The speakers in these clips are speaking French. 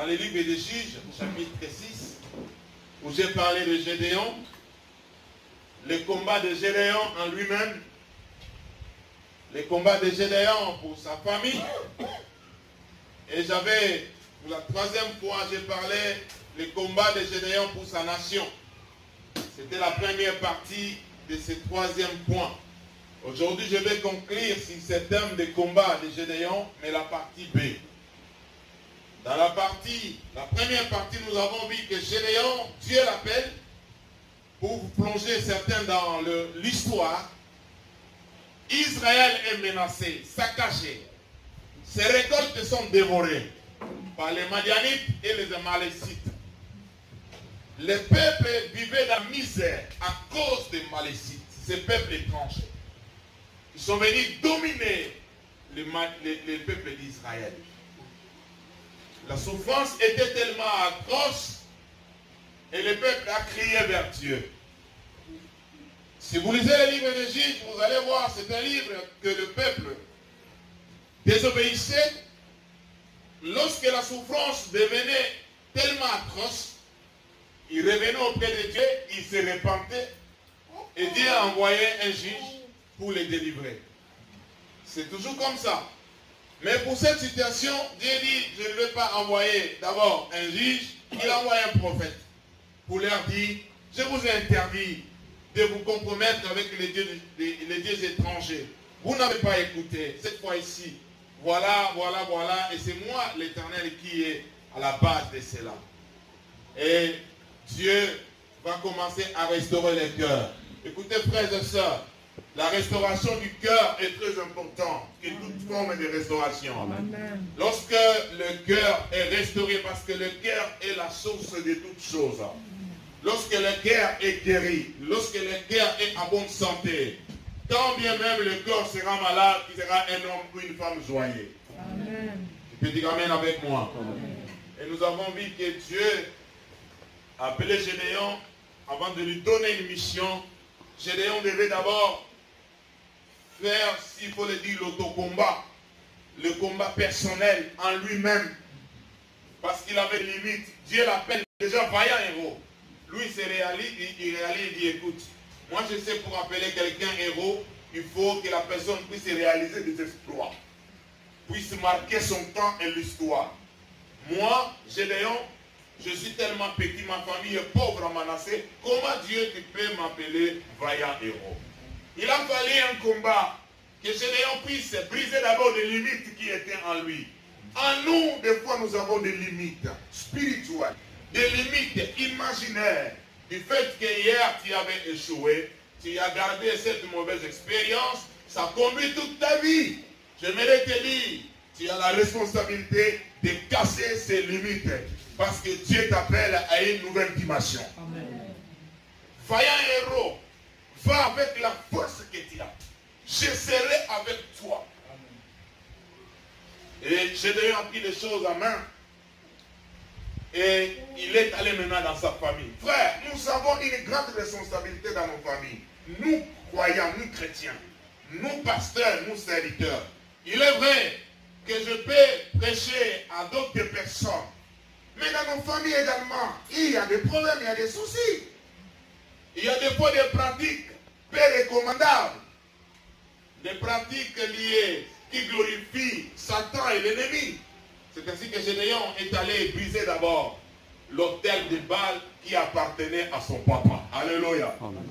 dans le livre des Juges, chapitre 6, où j'ai parlé de Gédéon, le combat de Gédéon en lui-même, le combat de Gédéon pour sa famille. Et j'avais, pour la troisième fois, j'ai parlé le combat de Gédéon pour sa nation. C'était la première partie de ce troisième point. Aujourd'hui, je vais conclure sur ce thème de combat de Gédéon, mais la partie B. Dans la première partie, nous avons vu que Gédéon, Dieu l'appelle, pour vous plonger certains dans l'histoire. Israël est menacé, saccagé. Ses récoltes sont dévorées par les Madianites et les Amalécites. Les peuples vivaient dans la misère à cause des Malécites, ces peuples étrangers. Ils sont venus dominer les peuples d'Israël. La souffrance était tellement atroce et le peuple a crié vers Dieu. Si vous lisez le livre des Juges, vous allez voir, c'est un livre que le peuple désobéissait. Lorsque la souffrance devenait tellement atroce, il revenait auprès de Dieu, il se repentait et Dieu a envoyé un juge pour les délivrer. C'est toujours comme ça. Mais pour cette situation, Dieu dit, je ne vais pas envoyer d'abord un juge, il envoie un prophète pour leur dire, je vous ai interdit de vous compromettre avec les dieux étrangers. Vous n'avez pas écouté. Cette fois-ci, voilà, et c'est moi, l'Éternel, qui est à la base de cela. Et Dieu va commencer à restaurer les cœurs. Écoutez, frères et sœurs, la restauration du cœur est très importante que toute forme de restauration. Amen. Lorsque le cœur est restauré, parce que le cœur est la source de toutes choses. Lorsque le cœur est guéri, lorsque le cœur est en bonne santé, quand bien même le corps sera malade, il sera un homme ou une femme joyeux. Amen. Tu peux dire amen avec moi. Amen. Et nous avons vu que Dieu a appelé Gédéon avant de lui donner une mission. Gédéon devait d'abord faire, s'il faut le dire, l'autocombat, le combat personnel en lui-même, parce qu'il avait des limites. Dieu l'appelle déjà vaillant héros. Lui, il dit, écoute, moi je sais pour appeler quelqu'un héros, il faut que la personne puisse réaliser des exploits, puisse marquer son temps et l'histoire. Moi, Gédéon, je suis tellement petit, ma famille est pauvre à Manassé, comment Dieu peut m'appeler vaillant héros? Il a fallu un combat, que Gédéon puisse briser d'abord les limites qui étaient en lui. En nous, des fois, nous avons des limites spirituelles, des limites imaginaires. Du fait que hier, tu avais échoué, tu as gardé cette mauvaise expérience, ça conduit toute ta vie. J'aimerais te dire, tu as la responsabilité de casser ces limites, parce que Dieu t'appelle à une nouvelle dimension. Amen. Vaillant héros, va avec la force que tu as. Je serai avec toi. Amen. Et Gédéon a pris les choses en main. Et il est allé maintenant dans sa famille. Frère, nous avons une grande responsabilité dans nos familles. Nous croyants, nous chrétiens, nous pasteurs, nous serviteurs. Il est vrai que je peux prêcher à d'autres personnes. Mais dans nos familles également, il y a des problèmes, il y a des soucis. Il y a des fois des pratiques peu recommandables. Des pratiques liées qui glorifient Satan et l'ennemi. C'est ainsi que Gédéon est allé briser d'abord l'autel de Baal qui appartenait à son papa. Alléluia. Amen.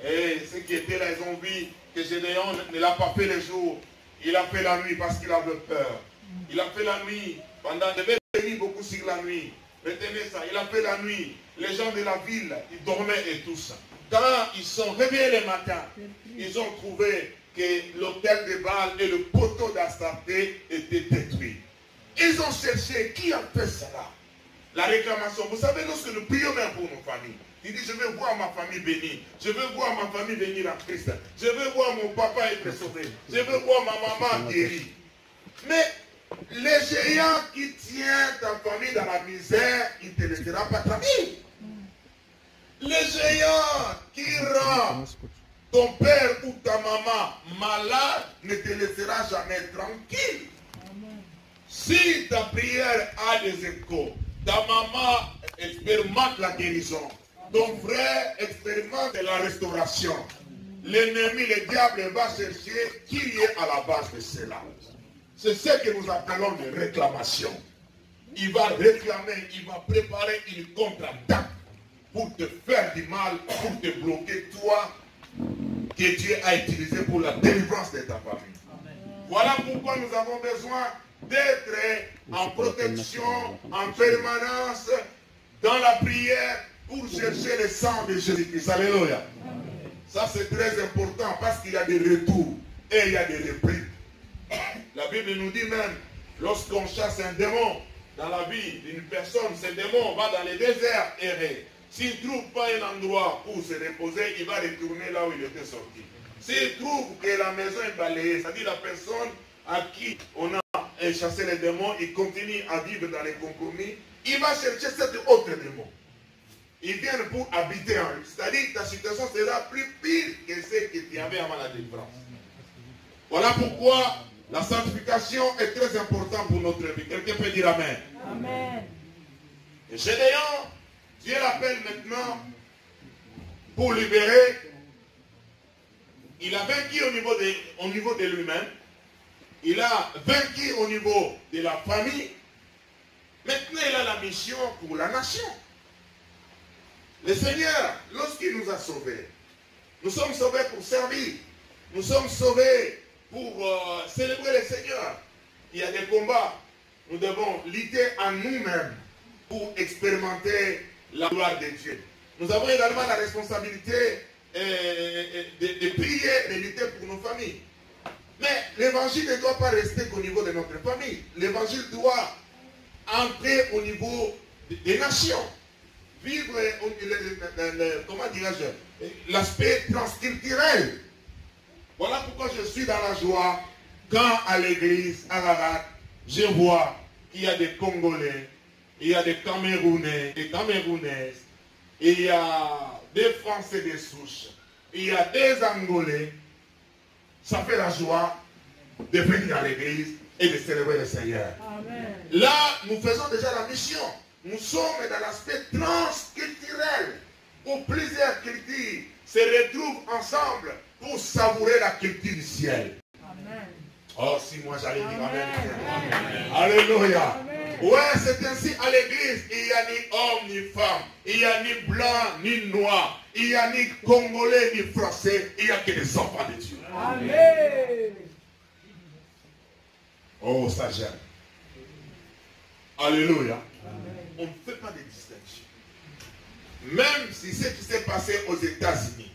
Et ceux qui étaient là, ils ont vu que Gédéon ne l'a pas fait le jour. Il a fait la nuit parce qu'il avait peur. Il a fait la nuit pendant des nuits, beaucoup sur la nuit. Retenez ça, il a fait la nuit. Les gens de la ville, ils dormaient et tout ça. Quand ils sont réveillés le matin, ils ont trouvé que l'autel de Baal et le poteau d'Astarté étaient détruits. Ils ont cherché qui a fait cela. La réclamation. Vous savez, lorsque nous prions même pour nos familles, il dit, je veux voir ma famille bénie. Je veux voir ma famille venir en Christ. Je veux voir mon papa être sauvé. Je veux voir ma maman guérie. Mais les géants qui tiennent ta famille dans la misère, il ne te laissera pas tranquille. Les géants qui rendent ton père ou ta maman malade ne te laissera jamais tranquille. Si ta prière a des échos, Ta maman expérimente la guérison. Ton frère expérimente la restauration. L'ennemi, le diable, va chercher qui est à la base de cela. C'est ce que nous appelons de réclamation. Il va réclamer, il va préparer une contre-attaque pour te faire du mal, pour te bloquer, toi, que Dieu a utilisé pour la délivrance de ta famille. Voilà pourquoi nous avons besoin d'être en protection, en permanence, dans la prière, pour chercher le sang de Jésus-Christ. Alléluia. Ça c'est très important parce qu'il y a des retours et il y a des repris. La Bible nous dit même, lorsqu'on chasse un démon dans la vie d'une personne, ce démon va dans le désert errer. S'il ne trouve pas un endroit pour se reposer, il va retourner là où il était sorti. S'il trouve que la maison est balayée, c'est-à-dire la personne à qui on a chassé les démons, il continue à vivre dans les compromis, il va chercher cet autre démon. Ils viennent pour habiter en lui. C'est-à-dire que ta situation sera plus pire que ce que tu avais avant la délivrance. Voilà pourquoi la sanctification est très importante pour notre vie. Quelqu'un peut dire Amen. Amen. Et Gédéon, Dieu l'appelle maintenant pour libérer. Il a vaincu au niveau de lui-même. Il a vaincu au niveau de la famille. Maintenant, il a la mission pour la nation. Le Seigneur, lorsqu'il nous a sauvés, nous sommes sauvés pour servir. Nous sommes sauvés pour célébrer le Seigneur. Il y a des combats. Nous devons lutter en nous-mêmes pour expérimenter la gloire de Dieu. Nous avons également la responsabilité de prier, de lutter pour nos familles. Mais l'évangile ne doit pas rester qu'au niveau de notre famille. L'évangile doit entrer au niveau des nations. Vivre, comment dirais-je, l'aspect transculturel. Voilà pourquoi je suis dans la joie quand à l'église, à Rarat, je vois qu'il y a des Congolais, il y a des Camerounais, des Camerounaises, il y a des Français de souche, il y a des Angolais. Ça fait la joie de venir à l'église et de célébrer le Seigneur. Amen. Là, nous faisons déjà la mission. Nous sommes dans l'aspect transculturel où plusieurs cultures se retrouvent ensemble pour savourer la culture du ciel. Amen. Oh, si moi j'allais dire Amen. Amen. Alléluia. Amen. Ouais, c'est ainsi à l'église. Il n'y a ni homme ni femme. Il n'y a ni blanc ni noir. Il n'y a ni congolais ni français. Il n'y a que des enfants de Dieu. Amen. Oh, ça j'aime. Alléluia. Amen. On ne fait pas de distinction. Même si ce qui s'est passé aux États-Unis,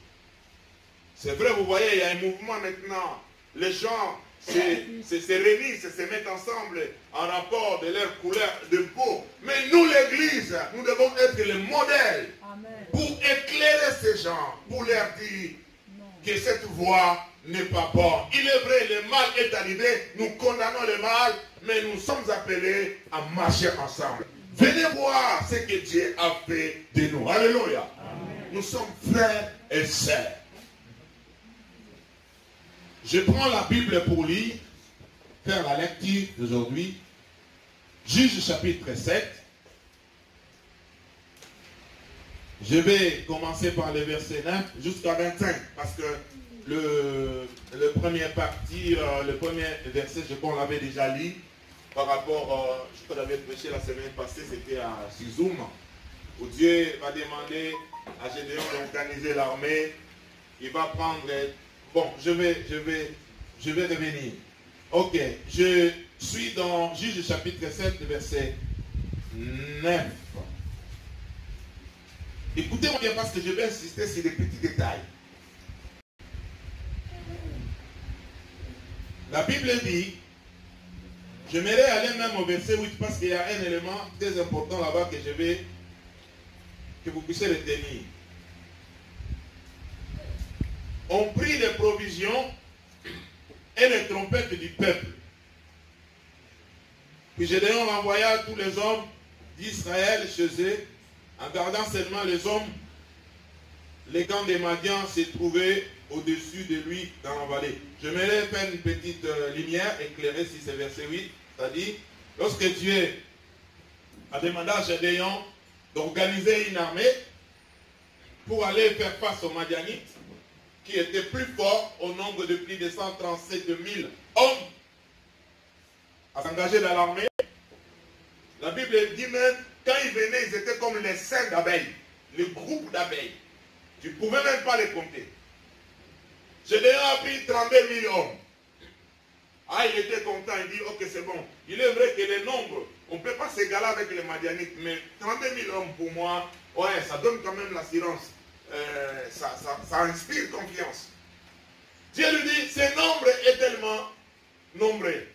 c'est vrai, vous voyez, il y a un mouvement maintenant. Les gens se réunissent, se mettent ensemble en rapport de leur couleur de peau. Mais nous, l'Église, nous devons être le modèle pour éclairer ces gens, pour leur dire que cette voie n'est pas bonne. Il est vrai, le mal est arrivé, nous condamnons le mal, mais nous sommes appelés à marcher ensemble. Venez voir ce que Dieu a fait de nous. Alléluia. Amen. Nous sommes frères et sœurs. Je prends la Bible pour lire, faire la lecture d'aujourd'hui. Juge chapitre 7. Je vais commencer par le verset 9 jusqu'à 25 parce que le premier partie, le premier verset, je crois qu'on l'avait déjà lu par rapport, je crois qu'on avait prêché la semaine passée, c'était à Sizoum, où Dieu va demander à Gédéon d'organiser l'armée. Il va prendre... Bon, je vais revenir. Ok, je suis dans Juge chapitre 7, verset 9. Écoutez-moi bien parce que je vais insister sur des petits détails. La Bible dit, j'aimerais aller même au verset 8 parce qu'il y a un élément très important là-bas que vous puissiez retenir. On prit les provisions et les trompettes du peuple. Puis Gédéon envoya tous les hommes d'Israël chez eux, en gardant seulement les hommes. Les camps des Madians se trouvaient au-dessus de lui dans la vallée. Je vais faire une petite lumière éclairée sur ce verset 8, c'est-à-dire, lorsque Dieu a demandé à Gédéon d'organiser une armée pour aller faire face aux Madianites qui étaient plus forts au nombre de plus de 137 000 hommes à s'engager dans l'armée. La Bible dit même, quand ils venaient, ils étaient comme les cerfs d'abeilles, les groupes d'abeilles. Tu ne pouvais même pas les compter. Gédéon a pris 32 000 hommes. Ah, il était content, il dit, ok, c'est bon. Il est vrai que les nombres, on ne peut pas s'égaler avec les Madianites, mais 32 000 hommes pour moi, ouais, ça donne quand même l'assurance. Ça inspire confiance. Dieu lui dit, ce nombre est tellement nombreux.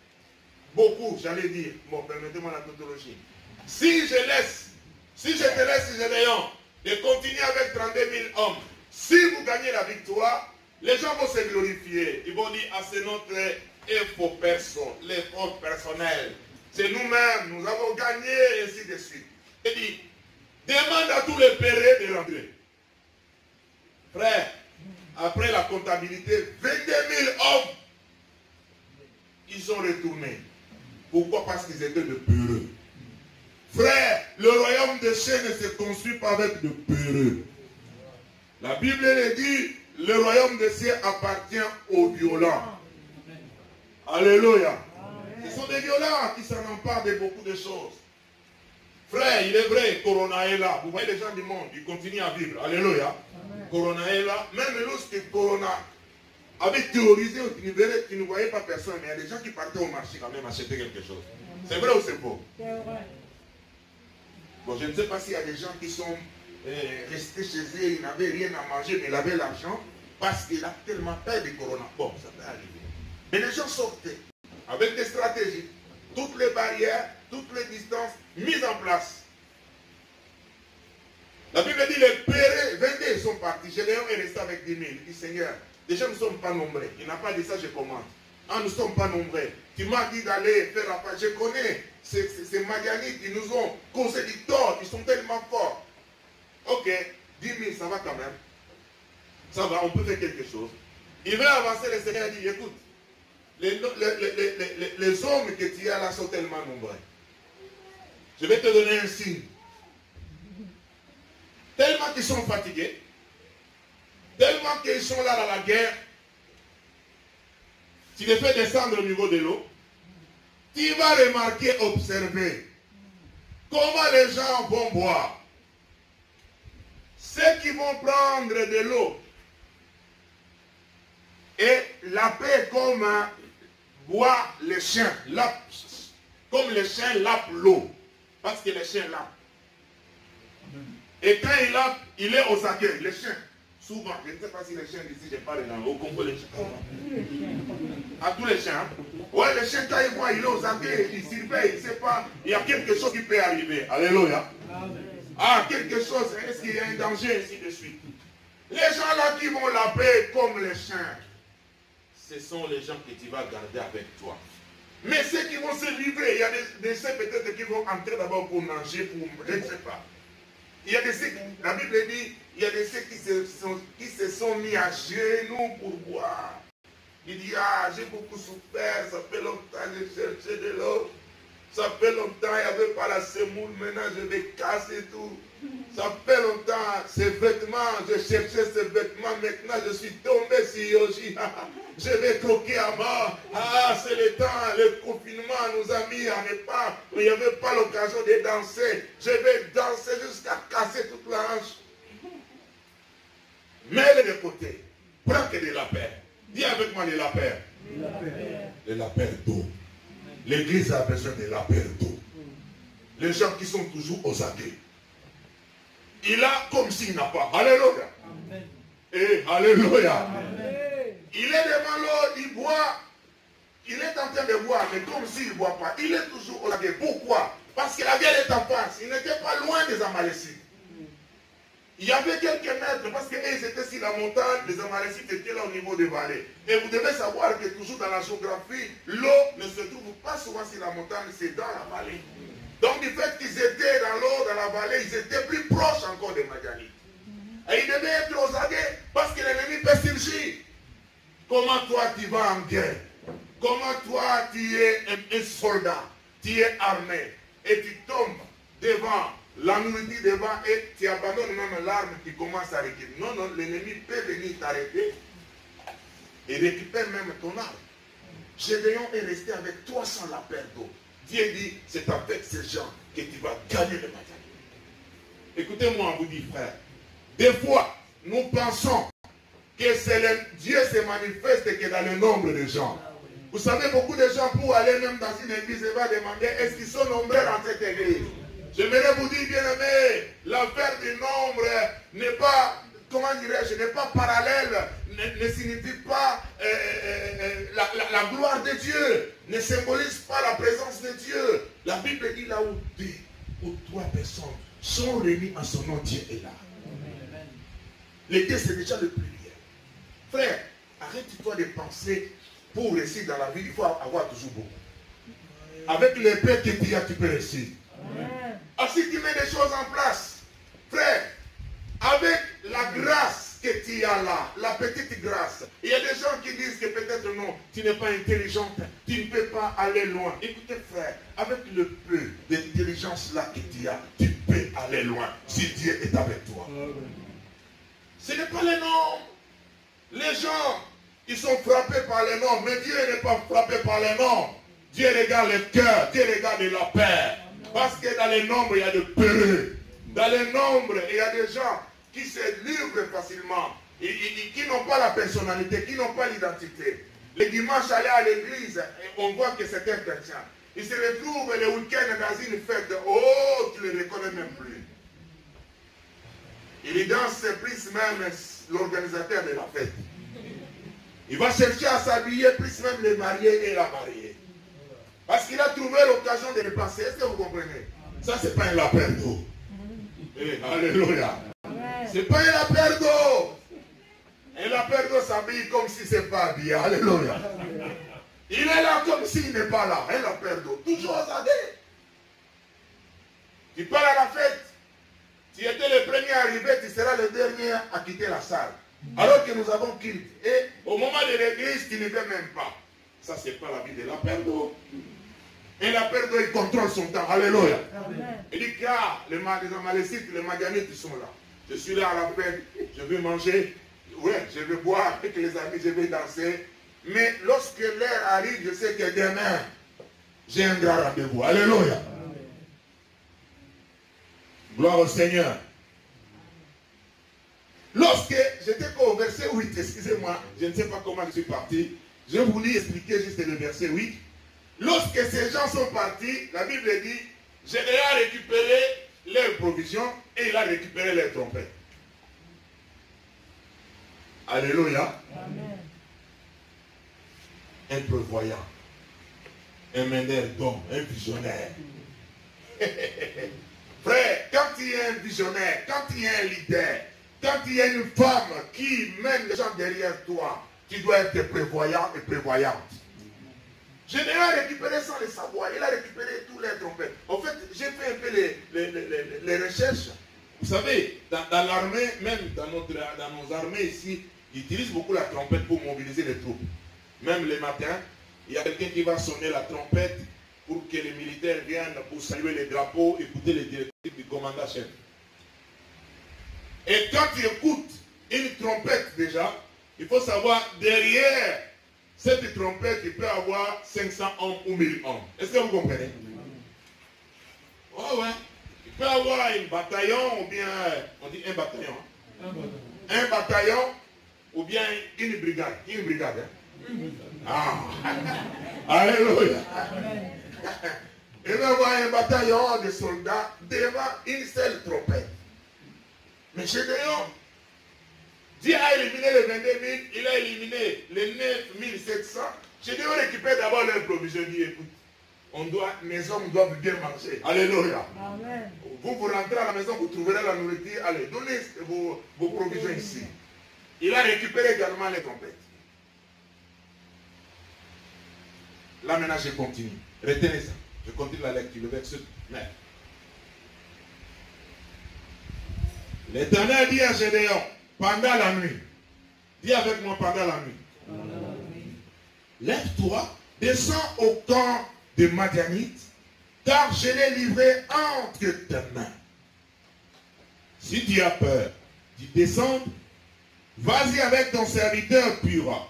Beaucoup, j'allais dire. Bon, permettez-moi la tautologie. Si je te laisse, Gédéon, de continuer avec 32 000 hommes, si vous gagnez la victoire, les gens vont se glorifier. Ils vont dire, ah, c'est notre effort personnel. C'est nous-mêmes, nous avons gagné, et ainsi de suite. Il dit, demande à tous les pérés de rentrer. Frère, après la comptabilité, 22 000 hommes, ils sont retournés. Pourquoi? Parce qu'ils étaient de peureux. Frère, le royaume des cieux ne se construit pas avec de peureux. La Bible le dit, le royaume des cieux appartient aux violents. Alléluia. Ce sont des violents qui s'en emparent de beaucoup de choses. Frère, il est vrai, Corona est là. Vous voyez les gens du monde, ils continuent à vivre. Alléluia. Corona est là. Même lorsque Corona avait théorisé, tu ne voyais pas personne, mais il y a des gens qui partaient au marché quand même acheter quelque chose. C'est vrai ou c'est faux? C'est vrai. Bon, je ne sais pas s'il y a des gens qui sont restés chez eux, ils n'avaient rien à manger, mais ils avaient l'argent parce qu'il a tellement peur du Corona. Bon, ça peut arriver. Mais les gens sortaient avec des stratégies, toutes les barrières, toutes les distances mises en place. La Bible dit les pérés, 22 sont partis. Gédéon est resté avec 10 000. Il dit, Seigneur, déjà nous ne sommes pas nombreux. Il n'a pas dit ça, je commande. Ah, nous ne sommes pas nombreux. Tu m'as dit d'aller faire la paix. Je connais ces Madianites qui nous ont causé du tort. Ils sont tellement forts. Ok, 10 000, ça va quand même. Ça va, on peut faire quelque chose. Il veut avancer, le Seigneur dit, écoute, les hommes que tu as là sont tellement nombreux. Je vais te donner un signe. Tellement qu'ils sont fatigués, tellement qu'ils sont là dans la guerre, tu les fais descendre au niveau de l'eau, tu vas remarquer, observer comment les gens vont boire. Ceux qui vont prendre de l'eau et laper comme boire les chiens, comme les chiens lapent l'eau, parce que les chiens lapent. Et quand il lape, il est aux aguets, les chiens. Souvent, je ne sais pas si les chiens d'ici, je parle dans au Congo, les chiens. À tous les chiens. Ouais, les chiens, quand ils voient, il est aux aguets, il surveille, il ne sait pas, il y a quelque chose qui peut arriver. Alléluia. Ah, quelque chose, est-ce qu'il y a un danger, ainsi de suite. Les gens là qui vont laper comme les chiens, ce sont les gens que tu vas garder avec toi. Mais ceux qui vont se livrer, il y a des gens peut-être qui vont entrer d'abord pour nager, pour, je ne sais pas. Il y a des ceux, la Bible dit, il y a des ceux qui se sont mis à genoux pour boire. Il dit, ah, j'ai beaucoup souffert, ça fait longtemps que j'ai cherché de l'eau. Ça fait longtemps, il n'y avait pas la semoule, maintenant je vais casser tout. Ça fait longtemps, ces vêtements, je cherchais ces vêtements, maintenant je suis tombé sur Yoshi. Je vais croquer à mort. Ah, c'est le temps, le confinement nous a mis en épargne. Il n'y avait pas l'occasion de danser. Je vais danser jusqu'à casser toute la hanche. Mets-le de côté. Prends que de la paix. Dis avec moi de la paix. De la paix d'eau. L'église a besoin de la paix d'eau. Les gens qui sont toujours aux aguets. Il a comme s'il n'a pas. Alléluia. Et alléluia. Amen. Il est devant l'eau, il boit. Il est en train de boire, mais comme s'il ne boit pas. Il est toujours aux aguets. Pourquoi? Parce que la guerre est en face. Il n'était pas loin des Amalécites. Il y avait quelques mètres, parce qu'ils étaient sur la montagne, les Amalécites étaient là au niveau des vallées. Et vous devez savoir que toujours dans la géographie, l'eau ne se trouve pas souvent sur la montagne, c'est dans la vallée. Donc du fait qu'ils étaient dans l'eau, dans la vallée, ils étaient plus proches encore des Madianites. Et ils devaient être aux aguets, parce que l'ennemi peut surgir. Comment toi tu vas en guerre? Comment toi tu es un soldat? Tu es armé. Et tu tombes devant, la nourriture devant, et tu abandonnes même l'arme qui commence à récupérer. Non, non, l'ennemi peut venir t'arrêter et récupérer même ton arme. Gédéon est resté avec 300 la perte d'eau. Dieu dit, c'est avec ces gens que tu vas gagner le Madian. Écoutez-moi, vous dites, frère, des fois, nous pensons que Dieu se manifeste que dans le nombre de gens. Vous savez, beaucoup de gens, pour aller même dans une église, ils vont demander, est-ce qu'ils sont nombreux dans cette église? J'aimerais vous dire, bien aimé, l'affaire du nombre n'est pas, comment dirais-je, n'est pas parallèle, ne signifie pas la gloire de Dieu, ne symbolise pas la présence de Dieu. La Bible dit là où 2 ou 3 personnes sont réunies en son nom, Dieu est là. L'été, c'est déjà le pluriel. Frère, arrête-toi de penser pour réussir dans la vie, il faut avoir toujours beaucoup. Avec les paix que tu as, tu peux réussir. Alors si tu mets des choses en place, frère, avec la grâce que tu as là, la petite grâce, il y a des gens qui disent que peut-être non, tu n'es pas intelligente, tu ne peux pas aller loin. Écoutez frère, avec le peu d'intelligence là que tu as, tu peux aller loin si Dieu est avec toi. Ce n'est pas les noms. Les gens, ils sont frappés par les noms, mais Dieu n'est pas frappé par les noms. Dieu regarde le cœur, Dieu regarde la paix. Parce que dans les nombres, il y a de peureux. Dans les nombres, il y a des gens qui se livrent facilement, qui n'ont pas la personnalité, qui n'ont pas l'identité. Le dimanche, aller à l'église, on voit que c'est un chrétien. Il se retrouve le week-end dans une fête. Oh, tu ne le reconnais même plus. Il danse plus même l'organisateur de la fête. Il va chercher à s'habiller plus même les mariés et la mariée. Parce qu'il a trouvé l'occasion de le passer. Est-ce que vous comprenez? Ça, c'est pas un lapin d'eau. Alléluia. C'est pas un lapin d'eau. Un lapin d'eau s'habille comme si c'est pas habillé. Alléluia. Il est là comme s'il n'est pas là. Un lapin d'eau. Toujours osé. Tu pars à la fête. Tu étais le premier arrivé, tu seras le dernier à quitter la salle. Alors que nous avons quitté. Et au moment de l'église, tu ne veux même pas. Ça, c'est pas la vie de lapin d'eau. Et la perte d'eau, il contrôle son temps. Alléluia. Il dit car les Malécites, les Madianites, ils sont là. Je suis là à la fête, je vais manger, ouais, je vais boire avec les amis, je vais danser. Mais lorsque l'heure arrive, je sais que demain, j'ai un grand rendez-vous. Alléluia. Gloire au Seigneur. Lorsque j'étais au verset 8, excusez-moi, je ne sais pas comment je suis parti. Je voulais expliquer juste le verset 8. Lorsque ces gens sont partis, la Bible dit, Gédéon a récupéré leurs provisions et il a récupéré leurs trompettes. Alléluia. Amen. Un prévoyant, un meneur d'homme, un visionnaire. Frère, quand tu es un visionnaire, quand tu es un leader, quand tu es une femme qui mène les gens derrière toi, tu dois être prévoyant et prévoyante. Gédéon a récupéré sans le savoir, il a récupéré tous les trompettes. En fait, j'ai fait un peu les recherches. Vous savez, dans l'armée, même dans nos armées ici, ils utilisent beaucoup la trompette pour mobiliser les troupes. Même le matin, il y a quelqu'un qui va sonner la trompette pour que les militaires viennent pour saluer les drapeaux, écouter les directives du commandant-chef. Et quand tu écoutes une trompette déjà, il faut savoir derrière cette trompette, il peut avoir 500 hommes ou 1000 hommes. Est-ce que vous comprenez? Oh ouais. Il peut avoir un bataillon ou bien, on dit un bataillon. Un bataillon ou bien une brigade. Une brigade. Hein? Ah. Alléluia. Il va avoir un bataillon de soldats devant une seule trompette. Mais Gédéon, Dieu a éliminé les 22 000, il a éliminé les 9 700. Gédéon récupère d'abord leurs provisions. Il dit, écoute, mes hommes doivent bien manger. Alléluia. Amen. Vous rentrez à la maison, vous trouverez la nourriture. Allez, donnez vos provisions ici. Il a récupéré également les trompettes. Là maintenant, je continue. Retenez ça. Je continue la lecture, le verset 9. L'Éternel dit à Gédéon, pendant la nuit, dis avec moi pendant la nuit, lève-toi, descends au camp des Madianites car je l'ai livré entre tes mains. Si tu as peur d'y descendre, vas-y avec ton serviteur Pura.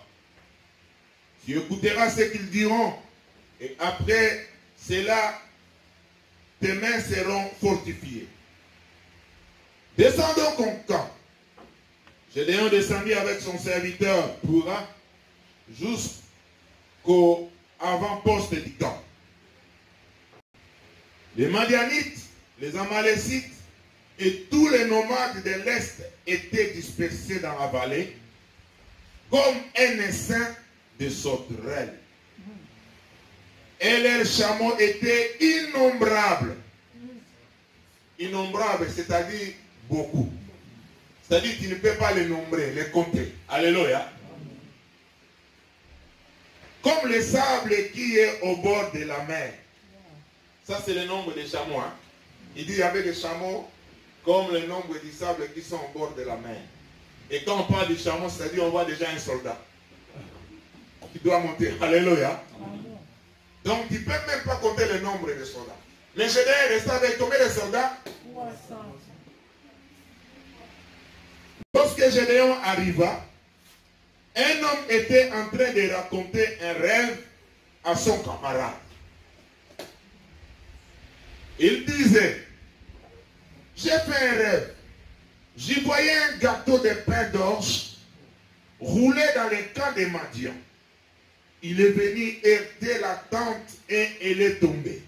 Tu écouteras ce qu'ils diront, et après cela, tes mains seront fortifiées. Descendons au camp. Gédéon descendit avec son serviteur Pura jusqu'au avant-poste du camp. Les Madianites, les Amalécites et tous les nomades de l'Est étaient dispersés dans la vallée comme un essaim de sauterelles. Et leurs chameaux étaient innombrables. Innombrables, c'est-à-dire beaucoup. C'est-à-dire qu'il ne peut pas les nombrer, les compter. Alléluia. Comme le sable qui est au bord de la mer. Ça, c'est le nombre des chameaux. Hein? Il dit qu'il y avait des chameaux comme le nombre du sable qui sont au bord de la mer. Et quand on parle du chameau, c'est-à-dire on voit déjà un soldat qui doit monter. Alléluia. Donc, tu ne peux même pas compter le nombre de soldats. Mais Gédéon est resté avec combien de soldats? 300. Lorsque Gédéon arriva, un homme était en train de raconter un rêve à son camarade. Il disait, j'ai fait un rêve. J'y voyais un gâteau de pain d'orge roulé dans les camps de Madian. Il est venu heurter la tente et elle est tombée.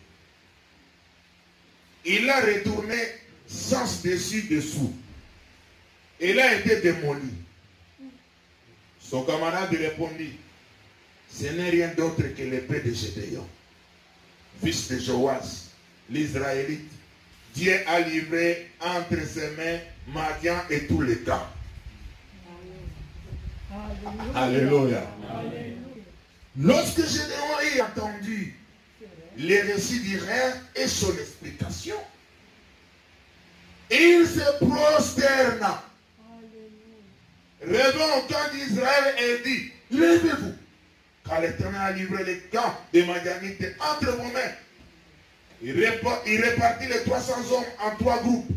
Il l'a retourné sens dessus-dessous. Elle a été démolie. Son camarade répondit, ce n'est rien d'autre que l'épée de Gédéon, fils de Joas, l'Israélite. Dieu a livré entre ses mains Madian et tous les camps. Alléluia. Lorsque Gédéon a entendu les récits du rêve et son explication, il se prosterna. Revint au camp d'Israël et dit, levez-vous, car l'Éternel a livré les camps des Madianites entre vos mains. Il répartit les 300 hommes en 3 groupes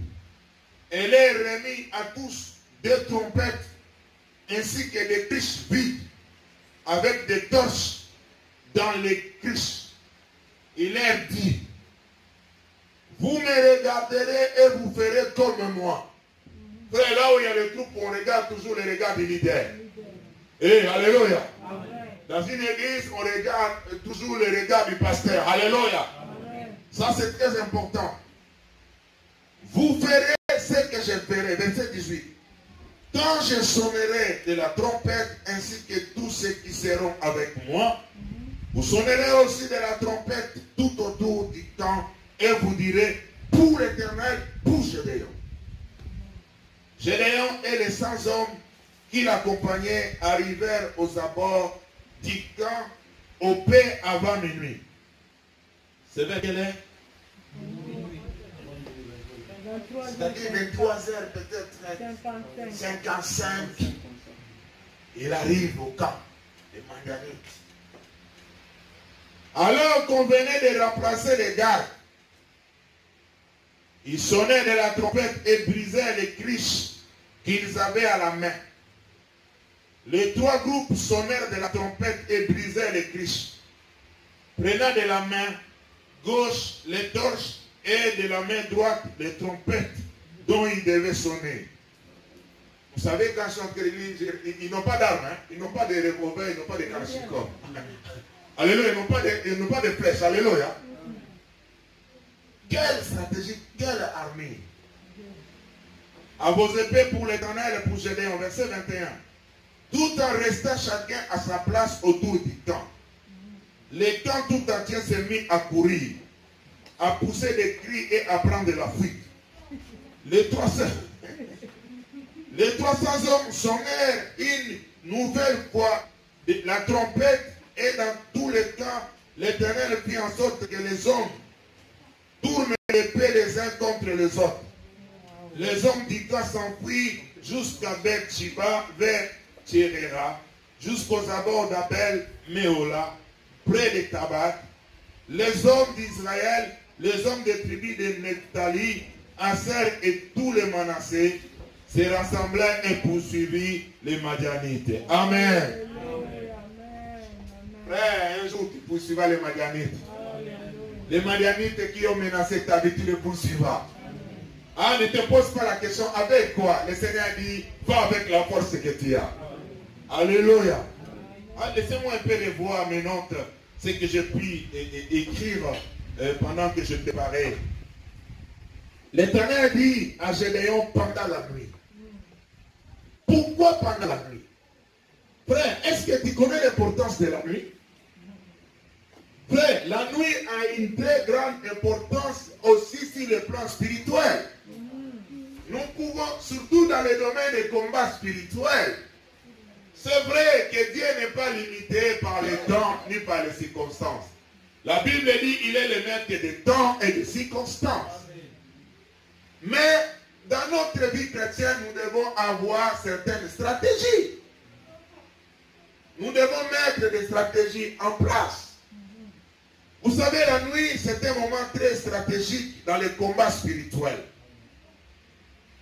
et les remit à tous 2 trompettes ainsi que des criches vides avec des torches dans les criches. Il leur dit, vous me regarderez et vous ferez comme moi. Frère, là où il y a les troupes, on regarde toujours les regards du leader. Eh, alléluia. Dans une église, on regarde toujours les regards du pasteur. Alléluia. Ça, c'est très important. Vous ferez ce que je ferai. Verset 18. Quand je sonnerai de la trompette, ainsi que tous ceux qui seront avec moi, vous sonnerez aussi de la trompette tout autour du camp, et vous direz, pour l'Éternel, pour Gédéon. Gédéon et les 100 hommes qui l'accompagnaient arrivèrent aux abords du camp au paix avant minuit. C'est vers quelle heure? C'est-à-dire 23 heures, peut-être 55. Il arrive au camp des Madianites. Alors qu'on venait de remplacer les gardes, ils sonnaient de la trompette et brisaient les criches qu'ils avaient à la main. Les 3 groupes sonnèrent de la trompette et brisaient les criches, prenant de la main gauche les torches et de la main droite les trompettes dont ils devaient sonner. Vous savez, quand ils sont en église, ils n'ont pas d'armes, hein? Ils n'ont pas de revolver, ils n'ont pas de kalachnikov. Alléluia, ils n'ont pas de flèches. Alléluia. Quelle stratégie, quelle armée. À vos épées pour l'Éternel et pour Gédéon. Verset 21. Tout en restant chacun à sa place autour du camp. Le camp tout entier s'est mis à courir, à pousser des cris et à prendre la fuite. Les 300 hommes sonnèrent une nouvelle fois la trompette et dans tous les camps, l'Éternel fit en sorte que les hommes tournent l'épée les uns contre les autres. Les hommes du camp s'enfuirent jusqu'à Beth-Shiba, vers Tchéréra, jusqu'aux abords d'Abel Méola, près de Tabac. Les hommes d'Israël les hommes des tribus de Nephtali, Aser et tous les Manassés se rassemblèrent et poursuivirent les Madianites. Amen. Frère, un jour tu poursuivras les Madianites. Les Madianites qui ont menacé ta vie, tu les poursuivras. Ah, ne te pose pas la question avec quoi. Le Seigneur dit, va avec la force que tu as. Alléluia. Ah, laissez-moi un peu revoir mes notes, ce que j'ai pu écrire pendant que je préparais. L'Éternel dit à Gédéon pendant la nuit. Pourquoi pendant la nuit? Frère, est-ce que tu connais l'importance de la nuit? Frère, la nuit a une très grande importance aussi sur le plan spirituel. Nous pouvons, surtout dans le domaine des combats spirituels, c'est vrai que Dieu n'est pas limité par le temps ni par les circonstances. La Bible dit qu'il est le maître des temps et des circonstances. Mais dans notre vie chrétienne, nous devons avoir certaines stratégies. Nous devons mettre des stratégies en place. Vous savez, la nuit, c'est un moment très stratégique dans les combats spirituels.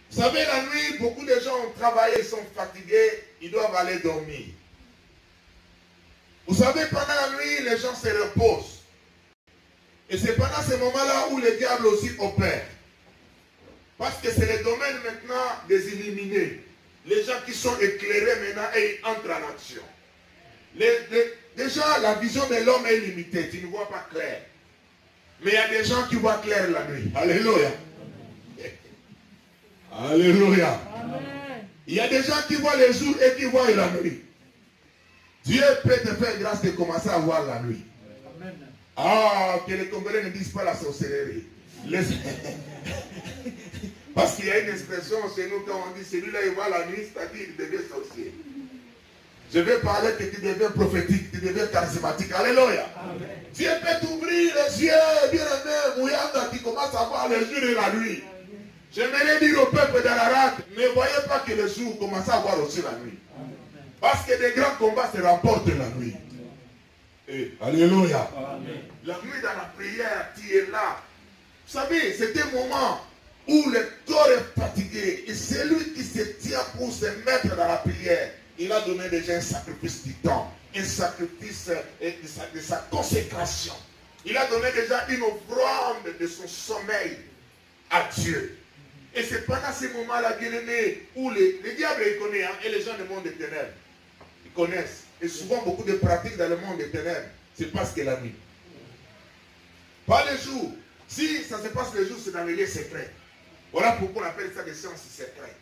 Vous savez, la nuit, beaucoup de gens ont travaillé, ils sont fatigués, ils doivent aller dormir. Vous savez, pendant la nuit, les gens se reposent. Et c'est pendant ce moment-là où le diable aussi opère. Parce que c'est le domaine maintenant des illuminés. Les gens qui sont éclairés maintenant et ils entrent en action. Déjà, la vision de l'homme est limitée. Tu ne vois pas clair. Mais il y a des gens qui voient clair la nuit. Alléluia. Alléluia. Amen. Il y a des gens qui voient le jour et qui voient la nuit. Dieu peut te faire grâce de commencer à voir la nuit. Amen. Ah, que les Congolais ne disent pas la sorcellerie. Parce qu'il y a une expression chez nous quand on dit celui-là il voit la nuit, c'est-à-dire qu'il devient sorcier. Je vais parler que tu deviens prophétique, tu deviens charismatique. Alléluia. Amen. Dieu peut t'ouvrir les yeux, bien-aimé, Mouyanga, tu commences à voir le jour et la nuit. J'aimerais dire au peuple d'Ararat, ne voyez pas que le jour commence à voir aussi la nuit. Amen. Parce que des grands combats se remportent la nuit. Et, alléluia. Amen. La nuit dans la prière, tu es là. Vous savez, c'est un moment où le corps est fatigué. Et celui qui se tient pour se mettre dans la prière, il a donné déjà un sacrifice du temps, un sacrifice de sa consécration. Il a donné déjà une offrande de son sommeil à Dieu. Et c'est pendant ces moments-là, bien-aimé, où le diable il connaît, hein, et les gens du monde des ténèbres, ils connaissent. Et souvent, beaucoup de pratiques dans le monde des ténèbres, c'est parce que la nuit. Pas le jour. Si ça se passe le jour, c'est dans les lieux secrets. Voilà pourquoi on appelle ça des séances secrètes.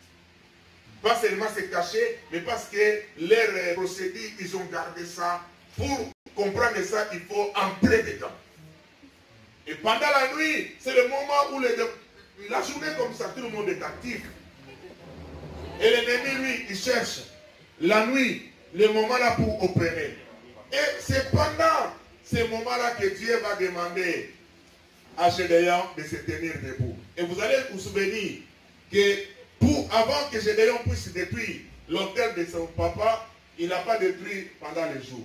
Pas seulement se cacher, mais parce que leurs procédés, ils ont gardé ça. Pour comprendre ça, il faut entrer dedans. Et pendant la nuit, c'est le moment où la journée comme ça, tout le monde est actif. Et l'ennemi, lui, il cherche la nuit, le moment là pour opérer. Et c'est pendant ces moments-là que Dieu va demander à Gédéon de se tenir debout. Et vous allez vous souvenir que avant que Gédéon puisse détruire l'autel de son papa, il n'a pas détruit pendant le jour.